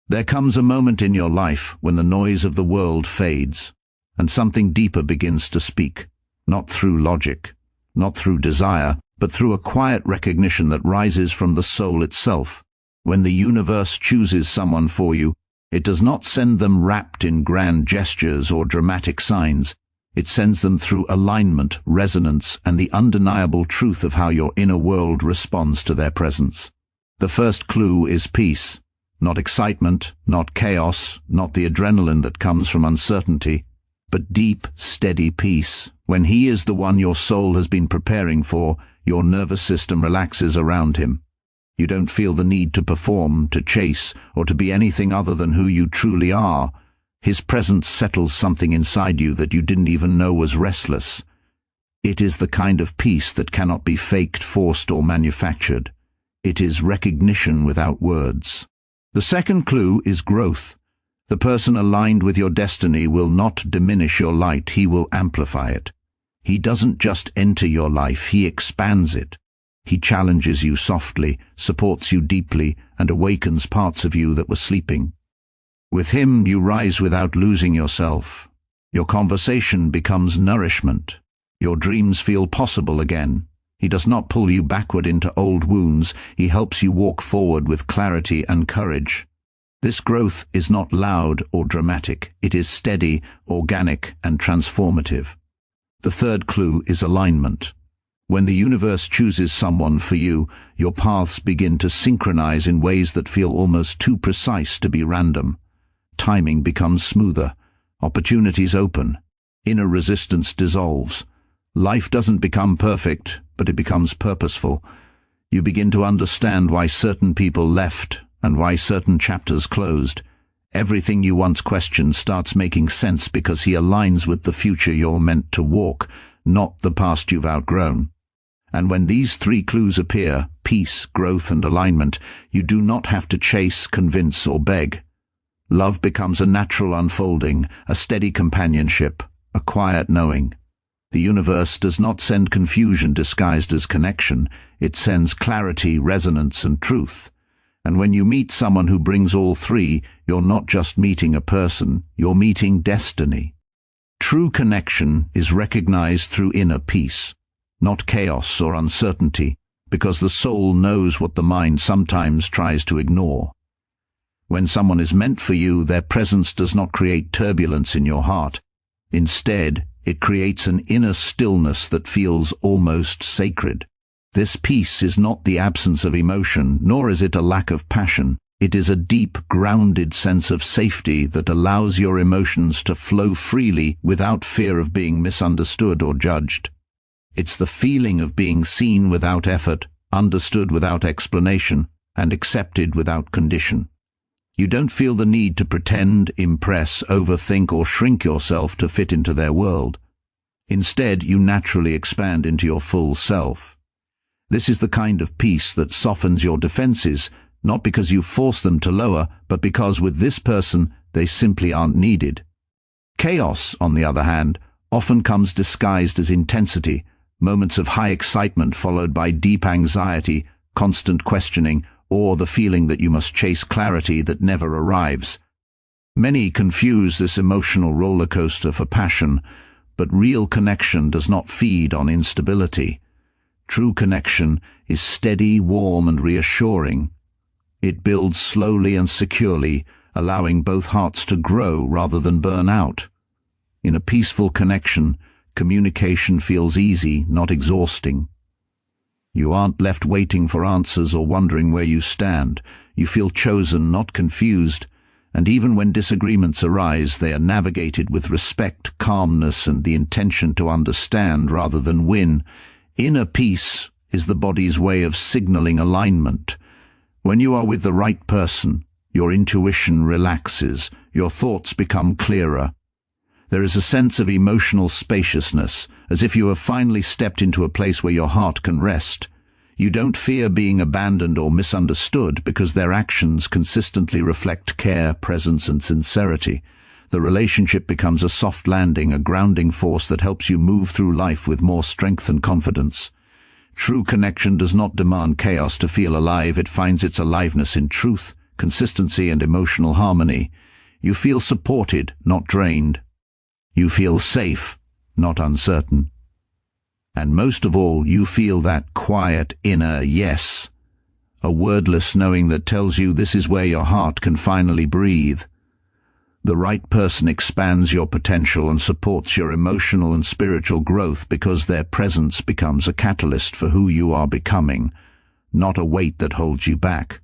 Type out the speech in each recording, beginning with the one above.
There comes a moment in your life when the noise of the world fades, and something deeper begins to speak, not through logic, not through desire, but through a quiet recognition that rises from the soul itself. When the universe chooses someone for you, it does not send them wrapped in grand gestures or dramatic signs. It sends them through alignment, resonance, and the undeniable truth of how your inner world responds to their presence. The first clue is peace. Not excitement, not chaos, not the adrenaline that comes from uncertainty, but deep, steady peace. When he is the one your soul has been preparing for, your nervous system relaxes around him. You don't feel the need to perform, to chase, or to be anything other than who you truly are. His presence settles something inside you that you didn't even know was restless. It is the kind of peace that cannot be faked, forced, or manufactured. It is recognition without words. The second clue is growth. The person aligned with your destiny will not diminish your light, he will amplify it. He doesn't just enter your life, he expands it. He challenges you softly, supports you deeply, and awakens parts of you that were sleeping. With him you rise without losing yourself. Your conversation becomes nourishment. Your dreams feel possible again. He does not pull you backward into old wounds, he helps you walk forward with clarity and courage. This growth is not loud or dramatic, it is steady, organic, and transformative. The third clue is alignment. When the universe chooses someone for you, your paths begin to synchronize in ways that feel almost too precise to be random. Timing becomes smoother, opportunities open, inner resistance dissolves. Life doesn't become perfect, but it becomes purposeful. You begin to understand why certain people left and why certain chapters closed. Everything you once questioned starts making sense because he aligns with the future you're meant to walk, not the past you've outgrown. And when these three clues appear, peace, growth, and alignment, you do not have to chase, convince, or beg. Love becomes a natural unfolding, a steady companionship, a quiet knowing. The universe does not send confusion disguised as connection, it sends clarity, resonance, and truth. And when you meet someone who brings all three, you're not just meeting a person, you're meeting destiny. True connection is recognized through inner peace, not chaos or uncertainty, because the soul knows what the mind sometimes tries to ignore. When someone is meant for you, their presence does not create turbulence in your heart. Instead, it creates an inner stillness that feels almost sacred. This peace is not the absence of emotion, nor is it a lack of passion. It is a deep, grounded sense of safety that allows your emotions to flow freely without fear of being misunderstood or judged. It's the feeling of being seen without effort, understood without explanation, and accepted without condition. You don't feel the need to pretend, impress, overthink, or shrink yourself to fit into their world. Instead, you naturally expand into your full self. This is the kind of peace that softens your defenses, not because you force them to lower, but because with this person, they simply aren't needed. Chaos, on the other hand, often comes disguised as intensity, moments of high excitement followed by deep anxiety, constant questioning, or the feeling that you must chase clarity that never arrives. Many confuse this emotional roller coaster for passion, but real connection does not feed on instability. True connection is steady, warm, and reassuring. It builds slowly and securely, allowing both hearts to grow rather than burn out. In a peaceful connection, communication feels easy, not exhausting. You aren't left waiting for answers or wondering where you stand. You feel chosen, not confused, and even when disagreements arise, they are navigated with respect, calmness, and the intention to understand rather than win. Inner peace is the body's way of signaling alignment. When you are with the right person, your intuition relaxes, your thoughts become clearer. There is a sense of emotional spaciousness, as if you have finally stepped into a place where your heart can rest. You don't fear being abandoned or misunderstood because their actions consistently reflect care, presence, and sincerity. The relationship becomes a soft landing, a grounding force that helps you move through life with more strength and confidence. True connection does not demand chaos to feel alive, it finds its aliveness in truth, consistency, and emotional harmony. You feel supported, not drained. You feel safe, not uncertain. And most of all, you feel that quiet inner yes, a wordless knowing that tells you this is where your heart can finally breathe. The right person expands your potential and supports your emotional and spiritual growth because their presence becomes a catalyst for who you are becoming, not a weight that holds you back.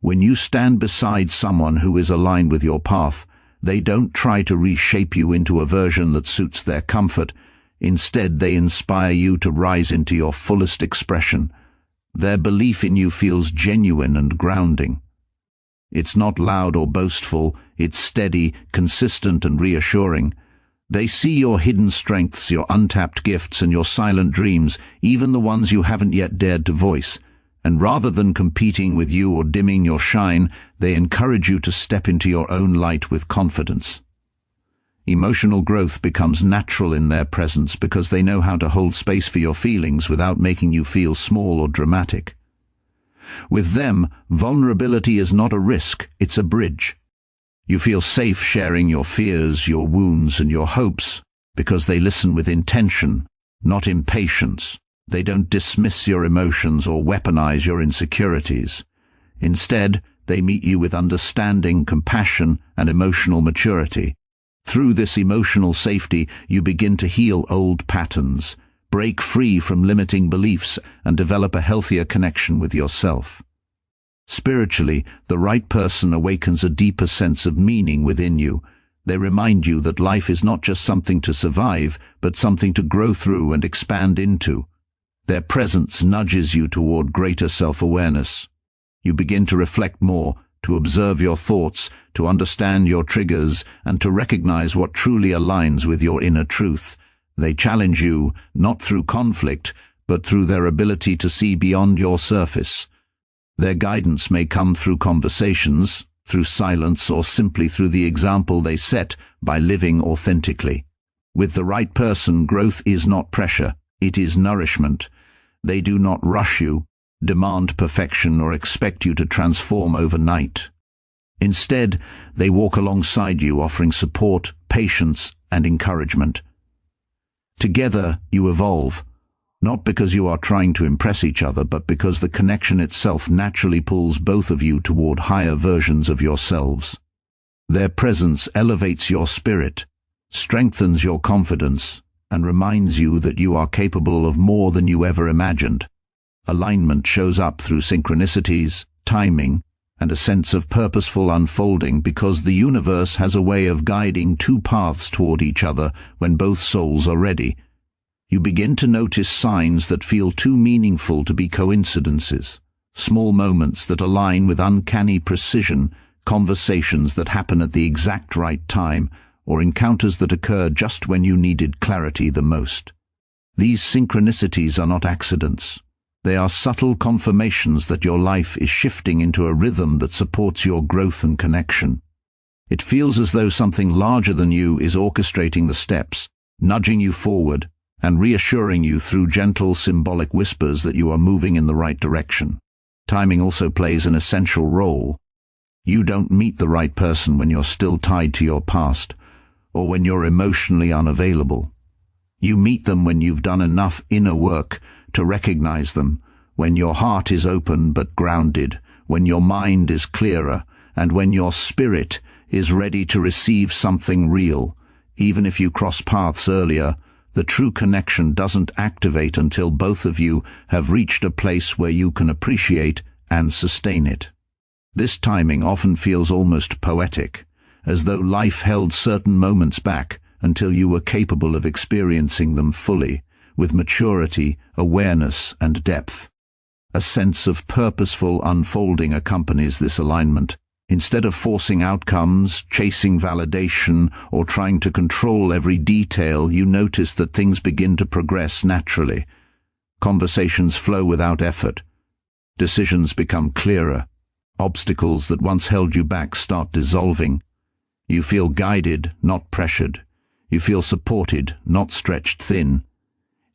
When you stand beside someone who is aligned with your path, they don't try to reshape you into a version that suits their comfort. Instead, they inspire you to rise into your fullest expression. Their belief in you feels genuine and grounding. It's not loud or boastful, it's steady, consistent, and reassuring. They see your hidden strengths, your untapped gifts, and your silent dreams, even the ones you haven't yet dared to voice. And rather than competing with you or dimming your shine, they encourage you to step into your own light with confidence. Emotional growth becomes natural in their presence because they know how to hold space for your feelings without making you feel small or dramatic. With them, vulnerability is not a risk, it's a bridge. You feel safe sharing your fears, your wounds, and your hopes because they listen with intention, not impatience. They don't dismiss your emotions or weaponize your insecurities. Instead, they meet you with understanding, compassion, and emotional maturity. Through this emotional safety, you begin to heal old patterns, break free from limiting beliefs, and develop a healthier connection with yourself. Spiritually, the right person awakens a deeper sense of meaning within you. They remind you that life is not just something to survive, but something to grow through and expand into. Their presence nudges you toward greater self-awareness. You begin to reflect more, to observe your thoughts, to understand your triggers, and to recognize what truly aligns with your inner truth. They challenge you, not through conflict, but through their ability to see beyond your surface. Their guidance may come through conversations, through silence, or simply through the example they set by living authentically. With the right person, growth is not pressure, it is nourishment. They do not rush you, demand perfection, or expect you to transform overnight. Instead, they walk alongside you, offering support, patience, and encouragement. Together, you evolve, not because you are trying to impress each other, but because the connection itself naturally pulls both of you toward higher versions of yourselves. Their presence elevates your spirit, strengthens your confidence, and reminds you that you are capable of more than you ever imagined. Alignment shows up through synchronicities, timing, and a sense of purposeful unfolding because the universe has a way of guiding two paths toward each other when both souls are ready. You begin to notice signs that feel too meaningful to be coincidences, small moments that align with uncanny precision, conversations that happen at the exact right time, or encounters that occur just when you needed clarity the most. These synchronicities are not accidents. They are subtle confirmations that your life is shifting into a rhythm that supports your growth and connection. It feels as though something larger than you is orchestrating the steps, nudging you forward, and reassuring you through gentle symbolic whispers that you are moving in the right direction. Timing also plays an essential role. You don't meet the right person when you're still tied to your past, or when you're emotionally unavailable. You meet them when you've done enough inner work to recognize them, when your heart is open but grounded, when your mind is clearer, and when your spirit is ready to receive something real. Even if you cross paths earlier, the true connection doesn't activate until both of you have reached a place where you can appreciate and sustain it. This timing often feels almost poetic, as though life held certain moments back until you were capable of experiencing them fully, with maturity, awareness, and depth. A sense of purposeful unfolding accompanies this alignment. Instead of forcing outcomes, chasing validation, or trying to control every detail, you notice that things begin to progress naturally. Conversations flow without effort. Decisions become clearer. Obstacles that once held you back start dissolving. You feel guided, not pressured. You feel supported, not stretched thin.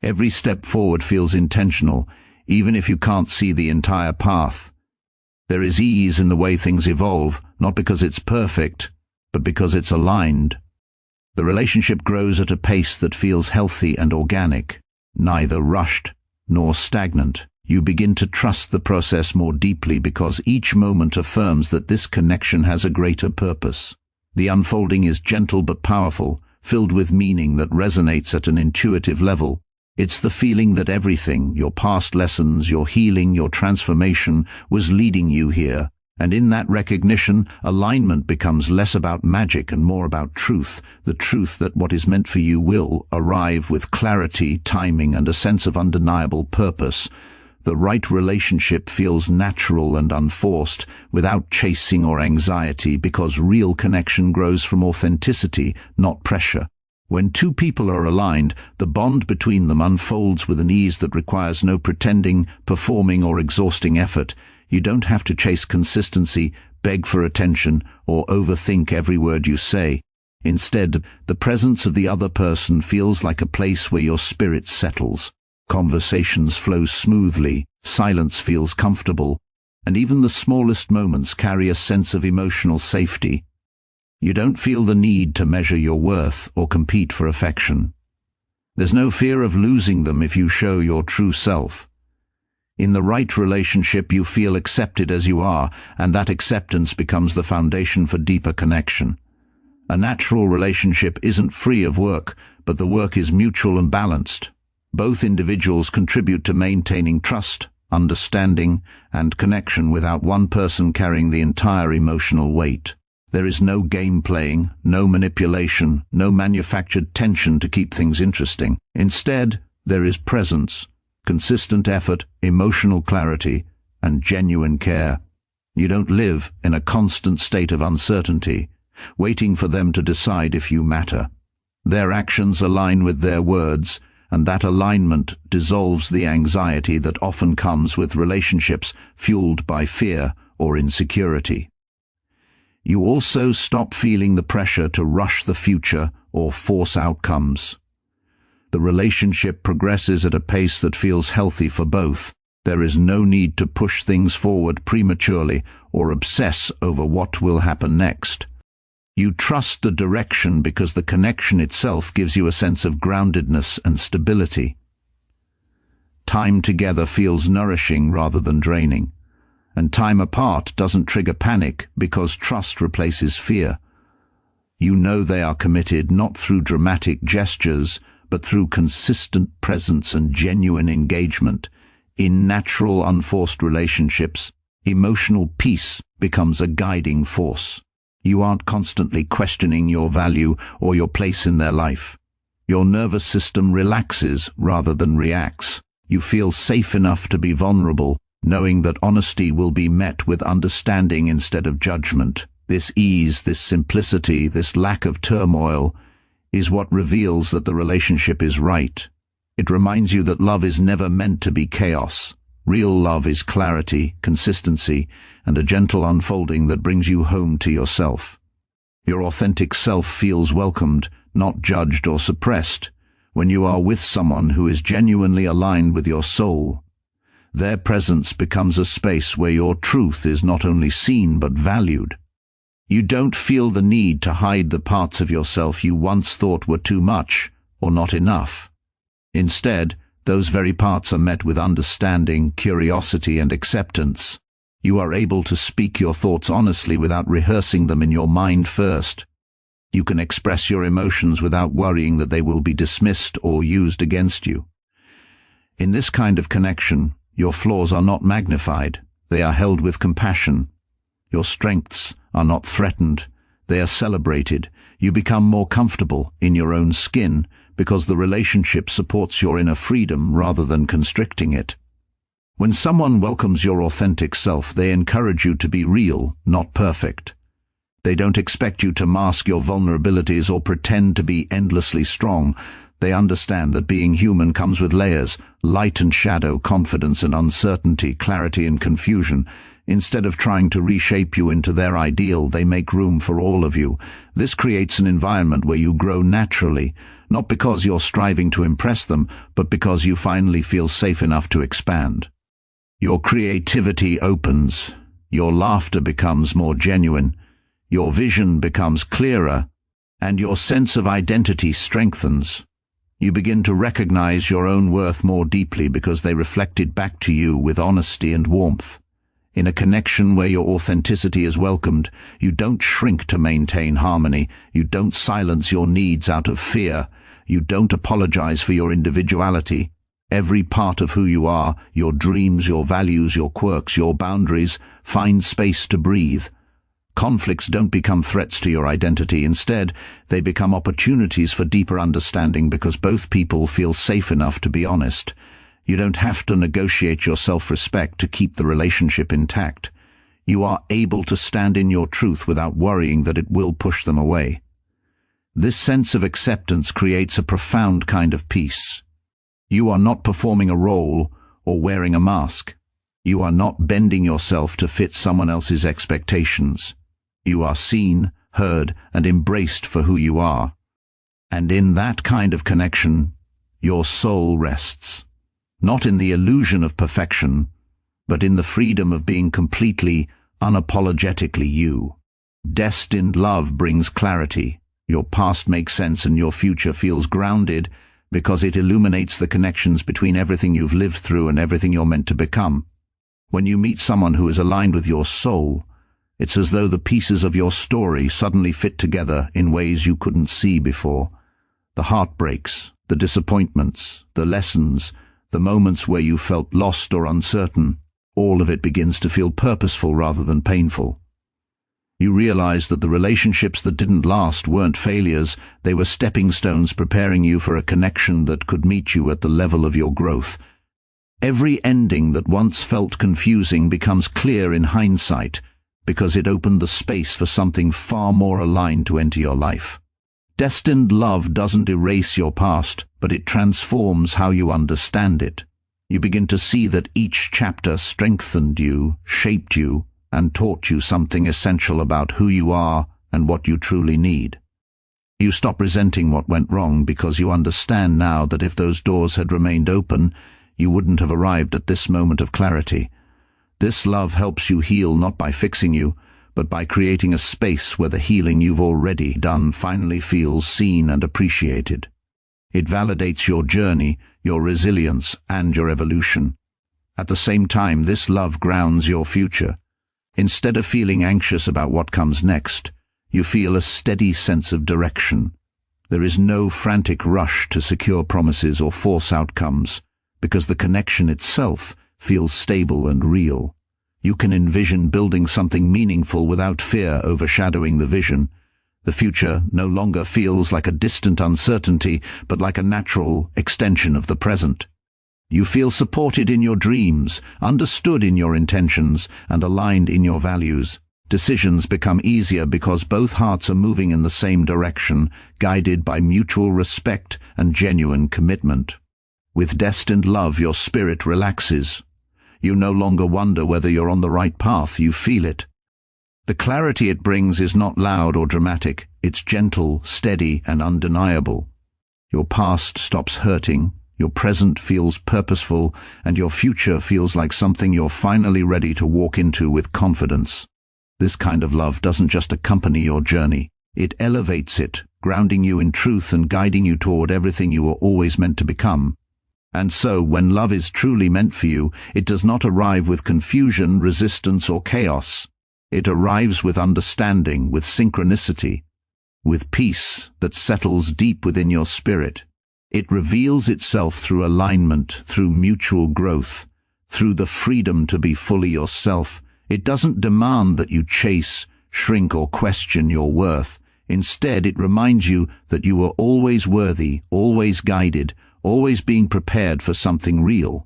Every step forward feels intentional, even if you can't see the entire path. There is ease in the way things evolve, not because it's perfect, but because it's aligned. The relationship grows at a pace that feels healthy and organic, neither rushed nor stagnant. You begin to trust the process more deeply because each moment affirms that this connection has a greater purpose. The unfolding is gentle but powerful, filled with meaning that resonates at an intuitive level. It's the feeling that everything, your past lessons, your healing, your transformation, was leading you here. And in that recognition, alignment becomes less about magic and more about truth, the truth that what is meant for you will arrive with clarity, timing, and a sense of undeniable purpose. The right relationship feels natural and unforced, without chasing or anxiety, because real connection grows from authenticity, not pressure. When two people are aligned, the bond between them unfolds with an ease that requires no pretending, performing, or exhausting effort. You don't have to chase consistency, beg for attention, or overthink every word you say. Instead, the presence of the other person feels like a place where your spirit settles. Conversations flow smoothly, silence feels comfortable, and even the smallest moments carry a sense of emotional safety. You don't feel the need to measure your worth or compete for affection. There's no fear of losing them if you show your true self. In the right relationship, you feel accepted as you are, and that acceptance becomes the foundation for deeper connection. A natural relationship isn't free of work, but the work is mutual and balanced. Both individuals contribute to maintaining trust, understanding, and connection without one person carrying the entire emotional weight. There is no game playing, no manipulation, no manufactured tension to keep things interesting. Instead, there is presence, consistent effort, emotional clarity, and genuine care. You don't live in a constant state of uncertainty, waiting for them to decide if you matter. Their actions align with their words, and that alignment dissolves the anxiety that often comes with relationships fueled by fear or insecurity. You also stop feeling the pressure to rush the future or force outcomes. The relationship progresses at a pace that feels healthy for both. There is no need to push things forward prematurely or obsess over what will happen next. You trust the direction because the connection itself gives you a sense of groundedness and stability. Time together feels nourishing rather than draining, and time apart doesn't trigger panic because trust replaces fear. You know they are committed not through dramatic gestures, but through consistent presence and genuine engagement. In natural, unforced relationships, emotional peace becomes a guiding force. You aren't constantly questioning your value or your place in their life. Your nervous system relaxes rather than reacts. You feel safe enough to be vulnerable, knowing that honesty will be met with understanding instead of judgment. This ease, this simplicity, this lack of turmoil is what reveals that the relationship is right. It reminds you that love is never meant to be chaos. Real love is clarity, consistency, and a gentle unfolding that brings you home to yourself. Your authentic self feels welcomed, not judged or suppressed. When you are with someone who is genuinely aligned with your soul, their presence becomes a space where your truth is not only seen but valued. You don't feel the need to hide the parts of yourself you once thought were too much or not enough. Instead, those very parts are met with understanding, curiosity, and acceptance. You are able to speak your thoughts honestly without rehearsing them in your mind first. You can express your emotions without worrying that they will be dismissed or used against you. In this kind of connection, your flaws are not magnified, they are held with compassion. Your strengths are not threatened, they are celebrated. You become more comfortable in your own skin because the relationship supports your inner freedom rather than constricting it. When someone welcomes your authentic self, they encourage you to be real, not perfect. They don't expect you to mask your vulnerabilities or pretend to be endlessly strong. They understand that being human comes with layers, light and shadow, confidence and uncertainty, clarity and confusion. Instead of trying to reshape you into their ideal, they make room for all of you. This creates an environment where you grow naturally, not because you're striving to impress them, but because you finally feel safe enough to expand. Your creativity opens. Your laughter becomes more genuine, your vision becomes clearer, and your sense of identity strengthens. You begin to recognize your own worth more deeply because they reflected back to you with honesty and warmth. In a connection where your authenticity is welcomed, you don't shrink to maintain harmony, you don't silence your needs out of fear, you don't apologize for your individuality. Every part of who you are, your dreams, your values, your quirks, your boundaries, find space to breathe. Conflicts don't become threats to your identity. Instead, they become opportunities for deeper understanding because both people feel safe enough to be honest. You don't have to negotiate your self-respect to keep the relationship intact. You are able to stand in your truth without worrying that it will push them away. This sense of acceptance creates a profound kind of peace. You are not performing a role or wearing a mask. You are not bending yourself to fit someone else's expectations. You are seen, heard, and embraced for who you are. And in that kind of connection, your soul rests. Not in the illusion of perfection, but in the freedom of being completely, unapologetically you. Destined love brings clarity. Your past makes sense and your future feels grounded because it illuminates the connections between everything you've lived through and everything you're meant to become. When you meet someone who is aligned with your soul, it's as though the pieces of your story suddenly fit together in ways you couldn't see before. The heartbreaks, the disappointments, the lessons, the moments where you felt lost or uncertain, all of it begins to feel purposeful rather than painful. You realize that the relationships that didn't last weren't failures, they were stepping stones preparing you for a connection that could meet you at the level of your growth. Every ending that once felt confusing becomes clear in hindsight because it opened the space for something far more aligned to enter your life. Destined love doesn't erase your past, but it transforms how you understand it. You begin to see that each chapter strengthened you, shaped you, and taught you something essential about who you are and what you truly need. You stop resenting what went wrong because you understand now that if those doors had remained open, you wouldn't have arrived at this moment of clarity. This love helps you heal not by fixing you, but by creating a space where the healing you've already done finally feels seen and appreciated. It validates your journey, your resilience, and your evolution. At the same time, this love grounds your future. Instead of feeling anxious about what comes next, you feel a steady sense of direction. There is no frantic rush to secure promises or force outcomes, because the connection itself feels stable and real. You can envision building something meaningful without fear overshadowing the vision. The future no longer feels like a distant uncertainty, but like a natural extension of the present. You feel supported in your dreams, understood in your intentions, and aligned in your values. Decisions become easier because both hearts are moving in the same direction, guided by mutual respect and genuine commitment. With destined love, your spirit relaxes. You no longer wonder whether you're on the right path, you feel it. The clarity it brings is not loud or dramatic, it's gentle, steady, and undeniable. Your past stops hurting, your present feels purposeful, and your future feels like something you're finally ready to walk into with confidence. This kind of love doesn't just accompany your journey, it elevates it, grounding you in truth and guiding you toward everything you were always meant to become. And so, when love is truly meant for you, it does not arrive with confusion, resistance, or chaos. It arrives with understanding, with synchronicity, with peace that settles deep within your spirit. It reveals itself through alignment, through mutual growth, through the freedom to be fully yourself. It doesn't demand that you chase, shrink, or question your worth. Instead, it reminds you that you are always worthy, always guided, always being prepared for something real.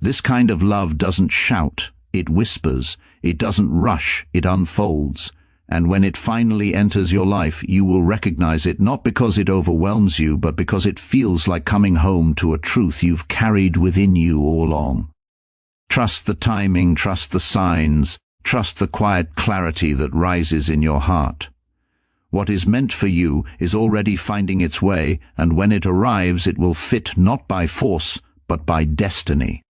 This kind of love doesn't shout, it whispers, it doesn't rush, it unfolds. And when it finally enters your life, you will recognize it not because it overwhelms you, but because it feels like coming home to a truth you've carried within you all along. Trust the timing, trust the signs, trust the quiet clarity that rises in your heart. What is meant for you is already finding its way, and when it arrives, it will fit not by force, but by destiny.